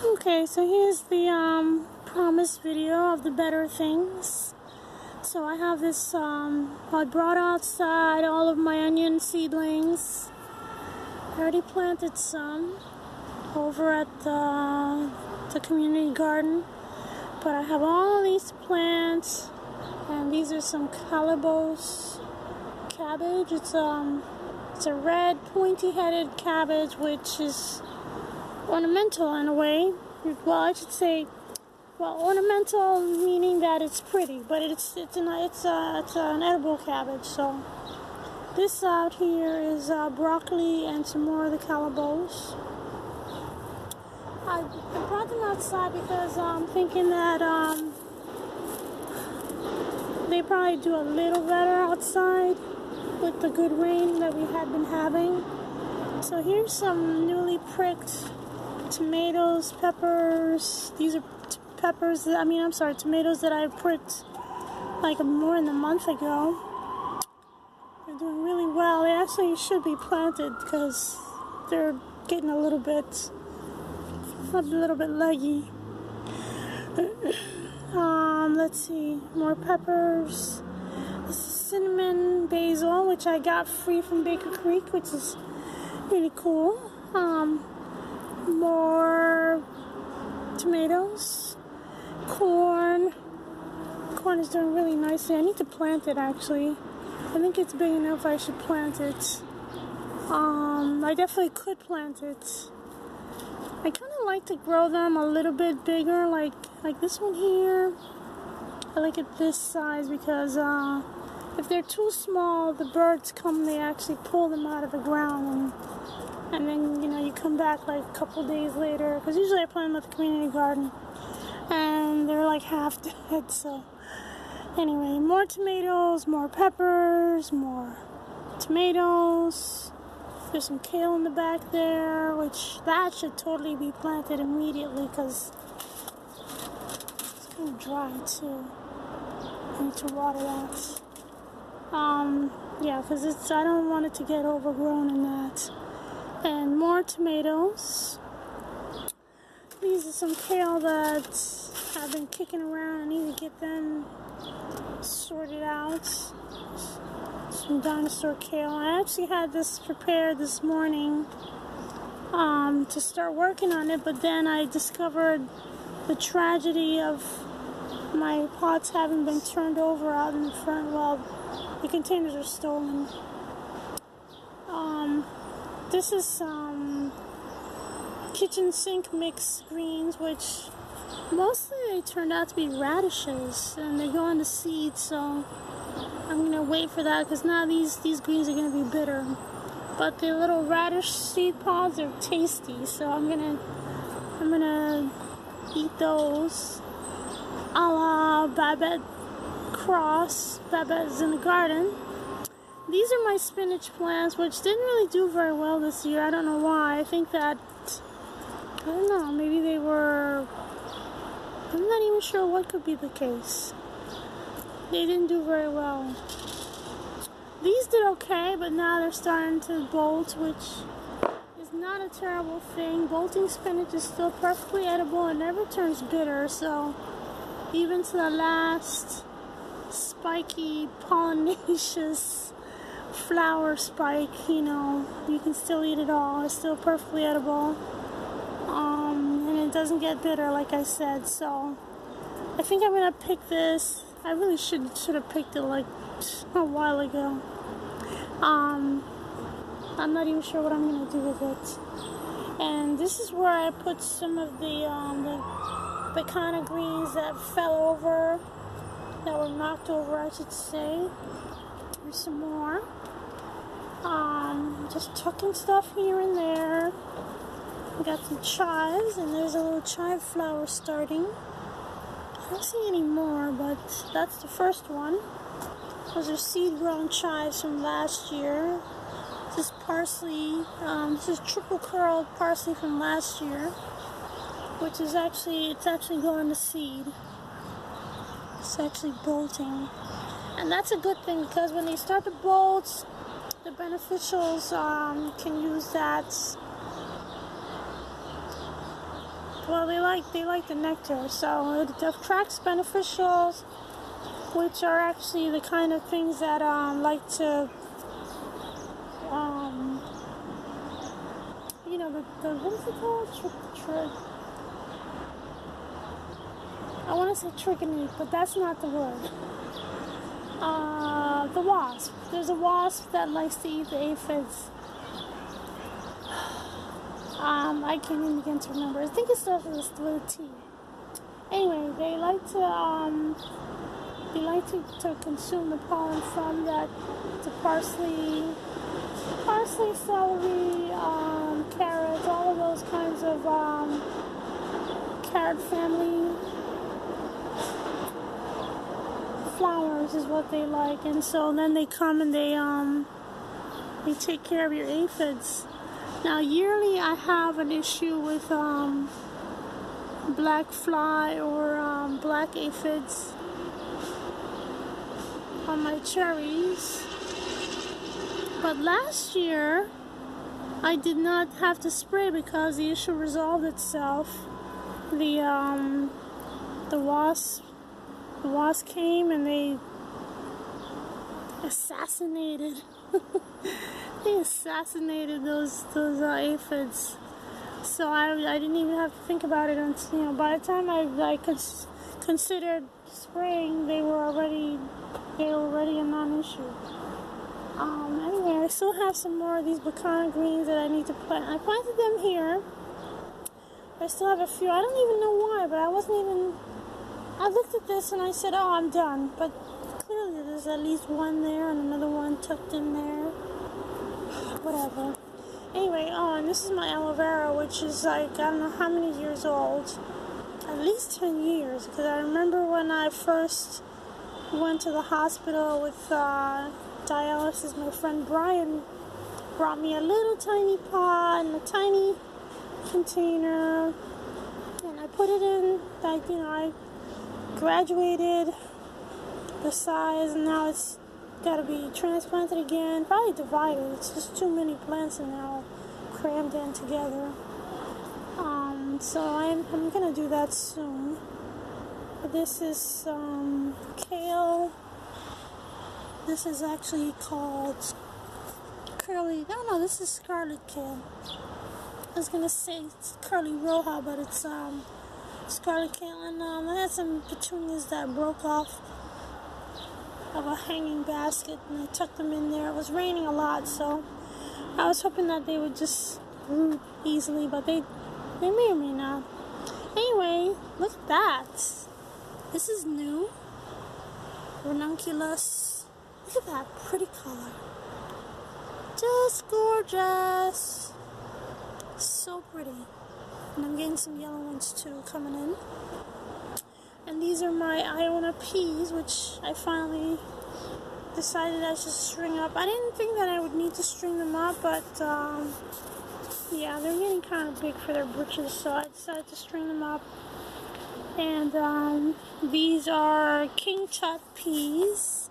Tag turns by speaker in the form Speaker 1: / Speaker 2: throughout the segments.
Speaker 1: Okay, so here's the promised video of the better things. So I have this, I brought outside all of my onion seedlings. I already planted some over at the community garden. But I have all these plants, and these are some Calabos cabbage. It's a red pointy-headed cabbage, which is ornamental in a way. Well, I should say, well, ornamental meaning that it's pretty, but it's an edible cabbage. So this out here is broccoli and some more of the Calabos. I brought them outside because I'm thinking that they probably do a little better outside with the good rain that we had been having. So here's some newly pricked tomatoes, peppers. These are peppers, tomatoes that I pricked like more than a month ago. They're doing really well. They actually should be planted because they're getting a little bit leggy. Let's see, more peppers. This is cinnamon basil, which I got free from Baker Creek, which is really cool. More tomatoes, corn. Corn is doing really nicely. I need to plant it actually. I think it's big enough I should plant it. I definitely could plant it. I kind of like to grow them a little bit bigger, like this one here. I like it this size because if they're too small, the birds come, they actually pull them out of the ground, and then, you know, you come back like a couple days later, because usually I plant them at the community garden, and they're like half dead. So anyway, more tomatoes, more peppers, more tomatoes. There's some kale in the back there, which that should totally be planted immediately because it's kind of dry too. I need to water that. Yeah, because I don't want it to get overgrown in that. And more tomatoes. These are some kale that I've been kicking around. I need to get them sorted out. Some dinosaur kale. I actually had this prepared this morning to start working on it, but then I discovered the tragedy of my pots having been turned over out in the front. Well, the containers are stolen. This is some kitchen sink mix greens, which mostly they turned out to be radishes, and they go into seed, so I'm gonna wait for that because now these greens are gonna be bitter. But the little radish seed pods are tasty, so I'm gonna eat those. A la Babette cross. Babette is in the garden. These are my spinach plants, which didn't really do very well this year. I don't know why. I think that, I don't know, maybe they were, I'm not even sure what could be the case. They didn't do very well. These did okay, but now they're starting to bolt, which is not a terrible thing. Bolting spinach is still perfectly edible and never turns bitter, so even to the last spiky pollinaceous flower spike, you know, you can still eat it all. It's still perfectly edible. And it doesn't get bitter, like I said, so I think I'm gonna pick this. I really should have picked it like a while ago. I'm not even sure what I'm gonna do with it. And this is where I put some of the kind of greens that fell over, that were knocked over, I should say. There's some more. Just tucking stuff here and there. We got some chives, and there's a little chive flower starting. I don't see any more, but that's the first one. Those are seed-grown chives from last year. This is parsley. This is triple curled parsley from last year, which is actually going to seed. It's actually bolting, and that's a good thing because when they start to bolt, the beneficials can use that well, they like the nectar, so it attracts beneficials, which are actually the kind of things that like to you know, the what is it called? I want to say trigonate, but that's not the word. The wasp. There's a wasp that likes to eat the aphids. I can't even begin to remember. I think it starts with a T. Anyway, they like to consume the pollen from that. The parsley, celery, carrots, all of those kinds of carrot family flowers is what they like. And so then they come and they take care of your aphids. Now yearly I have an issue with black fly or black aphids on my cherries. But last year I did not have to spray because the issue resolved itself. The wasp came and they assassinated those aphids. So I didn't even have to think about it until, you know, by the time I considered spraying, they were already a non-issue. Anyway, I still have some more of these bacana greens that I need to plant. I planted them here. I still have a few. I don't even know why, but I looked at this and I said, oh, I'm done. But clearly there's at least one there and another one tucked in there. Whatever. Anyway, and this is my aloe vera, which is like, I don't know how many years old. At least 10 years. Because I remember when I first went to the hospital with dialysis, my friend Brian brought me a little tiny pot and a tiny container, and I put it in, like, you know, I graduated the size, and now it's got to be transplanted again, probably divided. It's just too many plants and they're all crammed in together. So I'm gonna do that soon. But this is kale. This is actually called curly. No, this is scarlet kale. I was gonna say it's curly roja, but it's scarlet kale. And I had some petunias that broke off of a hanging basket, and I tucked them in there. It was raining a lot, so I was hoping that they would just root easily, but they may or may not. Anyway, look at that. This is new. Ranunculus. Look at that pretty color. Just gorgeous. So pretty. And I'm getting some yellow ones too coming in. And these are my Iona peas, which I finally decided I should string up. I didn't think that I would need to string them up, but yeah, they're getting kind of big for their britches, so I decided to string them up. And these are King Tut peas.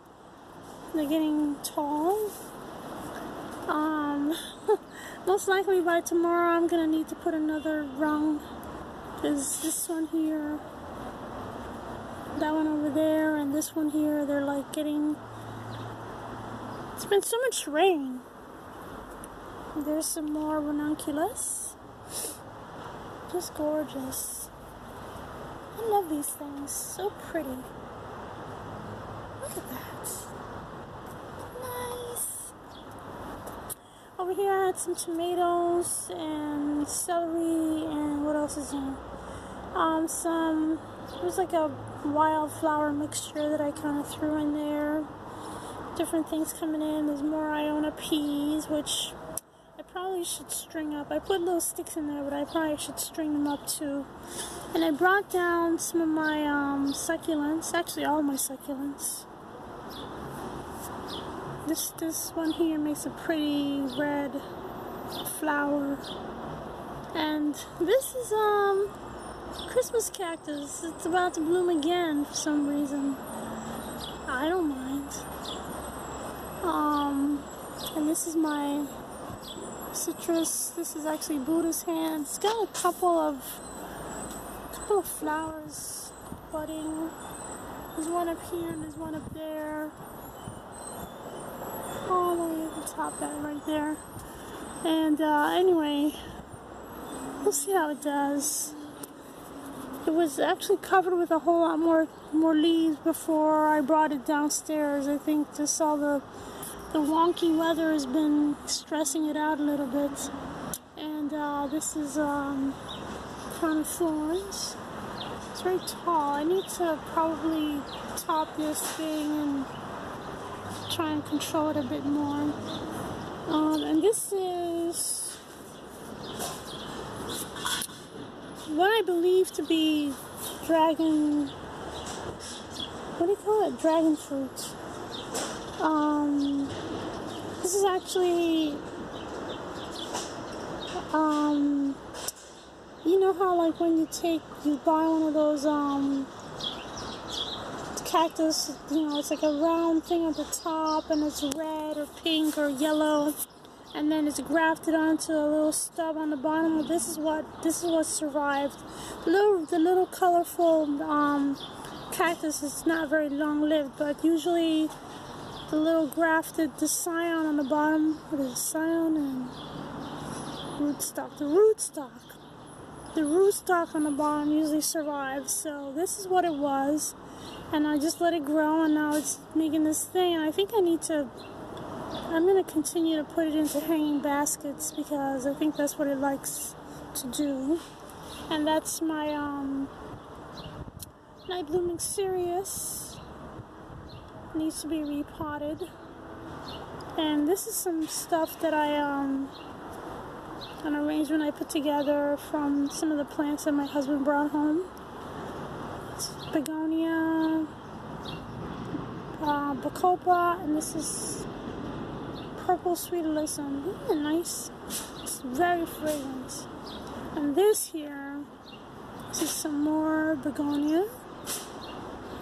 Speaker 1: They're getting tall. Most likely by tomorrow I'm gonna need to put another rung, because this one here, that one over there, and this one here, they're like getting, it's been so much rain. There's some more ranunculus. Just gorgeous. I love these things. So pretty. Look at that. Nice. Over here I had some tomatoes and celery, and what else is here? It was like a wildflower mixture that I kind of threw in there. Different things coming in. There's more Iona peas, which I probably should string up. I put little sticks in there, but I probably should string them up too. And I brought down some of my succulents, actually all my succulents. This one here makes a pretty red flower. And this is Christmas cactus. It's about to bloom again for some reason. I don't mind. And this is my citrus. This is actually Buddha's hand. It's got a couple of A couple of flowers budding. There's one up here and there's one up there. All the way at the top, that right there. And anyway, we'll see how it does. It was actually covered with a whole lot more leaves before I brought it downstairs. I think just all the wonky weather has been stressing it out a little bit. And this is crown of thorns. It's very tall. I need to probably top this thing and try and control it a bit more. And this is what I believe to be dragon, what do you call it? Dragon fruit. This is actually, you know how like when you buy one of those, cactus, you know, it's like a round thing at the top and it's red or pink or yellow, and then it's grafted onto a little stub on the bottom. Well, this is what survived. The little colorful cactus is not very long lived, but usually the little grafted, the scion on the bottom, what is it, scion and rootstock, the rootstock on the bottom usually survives. So this is what it was, and I just let it grow, and now it's making this thing. And I think I'm going to continue to put it into hanging baskets because I think that's what it likes to do. And that's my night blooming cereus. Needs to be repotted. And this is some stuff that an arrangement I put together from some of the plants that my husband brought home. It's begonia, bacopa, and this is purple sweet alyssum. Isn't it nice? It's very fragrant. And this is some more begonia.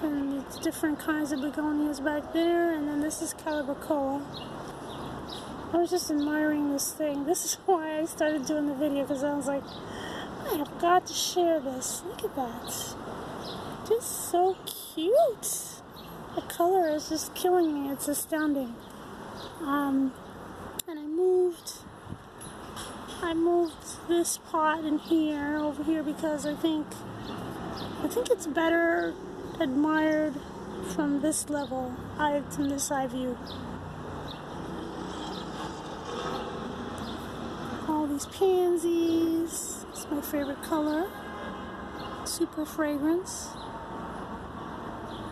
Speaker 1: And it's different kinds of begonias back there. And then this is calibrachoa. I was just admiring this thing. This is why I started doing the video, because I was like, I have got to share this. Look at that. Just so cute. The color is just killing me. It's astounding. And I moved this pot in here, over here, because I think it's better admired from this level, from this eye view. All these pansies. It's my favorite color. Super fragrance.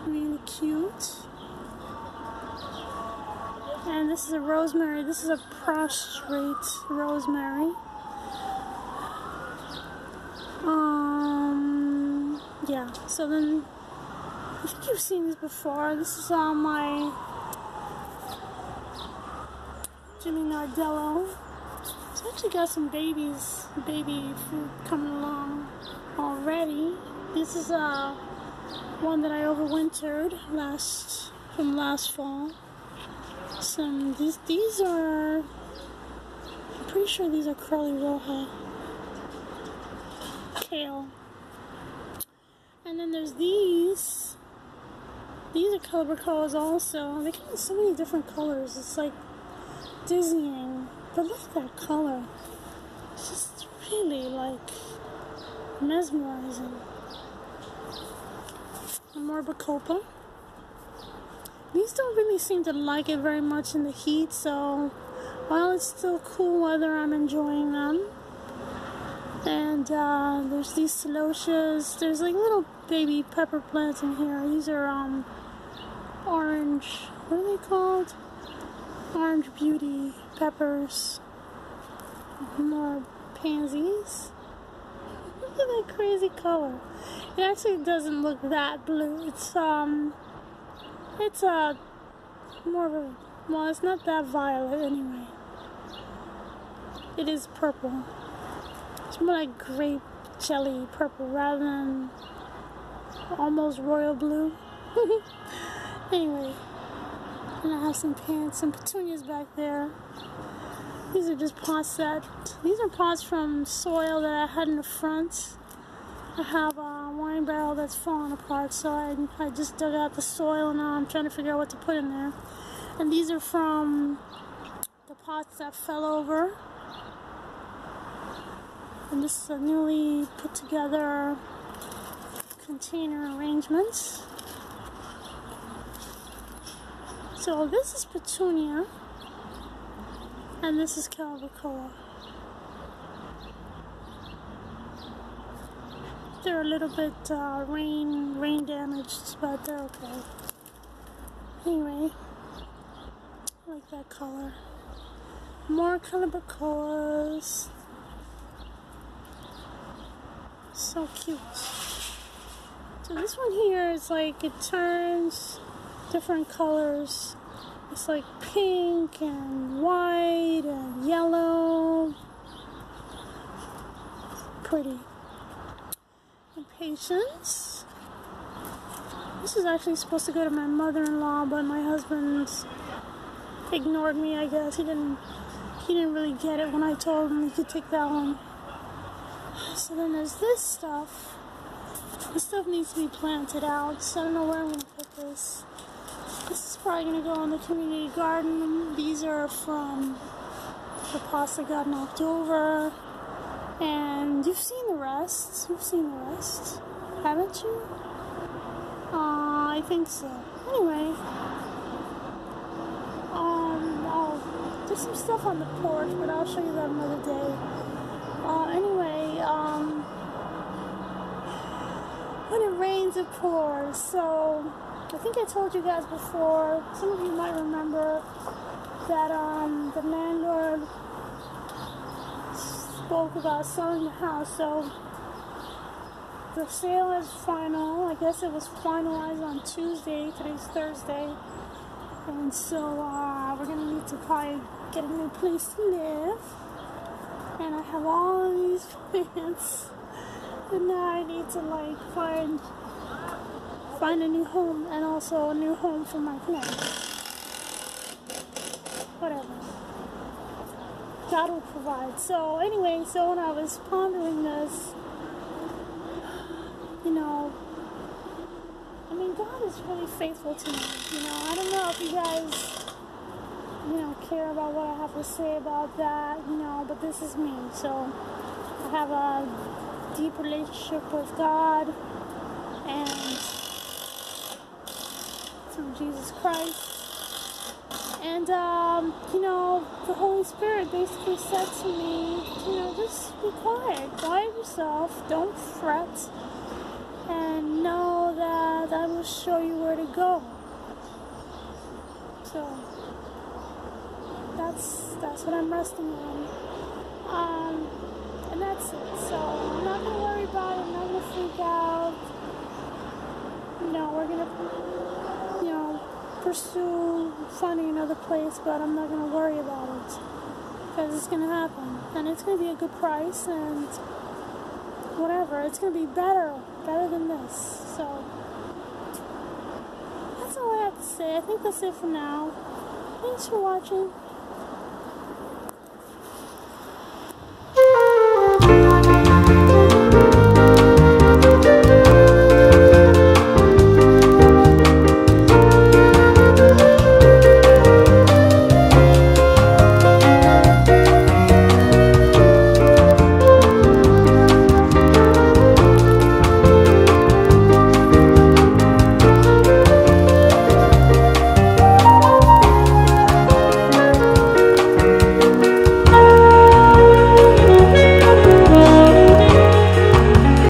Speaker 1: Really cute. And this is a rosemary. This is a prostrate rosemary. Yeah, so then I think you've seen this before. This is my Jimmy Nardello. It's actually got some baby fruit coming along already. This is one that I overwintered from last fall. These are, I'm pretty sure these are curly roja. Kale. And then there's these. These are calibrachoas also. They come in so many different colors. It's like dizzying. But look at that color. It's just really like mesmerizing. And more bacopa. These don't really seem to like it very much in the heat, so while it's still cool weather, I'm enjoying them. And there's these celotias. There's like little baby pepper plants in here. These are orange, what are they called? Orange beauty peppers. More pansies. Look at that crazy color. It actually doesn't look that blue. It's more of a, well, it's not that violet anyway. It is purple. It's more like grape jelly purple rather than almost royal blue. Anyway, and I have some petunias back there. These are just pots these are pots from soil that I had in the front. I have a wine barrel that's falling apart, so I just dug out the soil and now I'm trying to figure out what to put in there. And these are from the pots that fell over. And this is a newly put together container arrangement. So this is petunia, and this is calabacoa. They're a little bit rain damaged, but they're okay. Anyway, I like that color. More calabacoas. So cute. So this one here is like, it turns different colors. It's like pink and white and yellow. Pretty. And patience. This is actually supposed to go to my mother-in-law, but my husband ignored me, I guess. He didn't really get it when I told him he could take that one. So then there's this stuff. This stuff needs to be planted out, so I don't know where I'm going to put this. This is probably going to go in the community garden. These are from the pots that got knocked over. And you've seen the rest. You've seen the rest, haven't you? I think so. Anyway, there's some stuff on the porch, but I'll show you that another day. When it rains, it pours. So I think I told you guys before, some of you might remember that the landlord spoke about selling the house. So the sale is final. I guess it was finalized on Tuesday. Today's Thursday. And so we're going to need to probably get a new place to live. And I have all of these plants. And now I need to like find a new home, and also a new home for my plants. Whatever. God will provide. So anyway, so when I was pondering this, you know, I mean, God is really faithful to me. You know, I don't know if you guys, you know, care about what I have to say about that, you know, but this is me. So I have a deep relationship with God and through Jesus Christ. And, you know, the Holy Spirit basically said to me, you know, just be quiet yourself, don't fret, and know that I will show you where to go. So that's what I'm resting on. And that's it. So I'm not going to worry about it. I'm not going to freak out. You know, we're going to, you know, pursue finding another place, but I'm not going to worry about it. Because it's going to happen. And it's going to be a good price and whatever. It's going to be better than this. So that's all I have to say. I think that's it for now. Thanks for watching.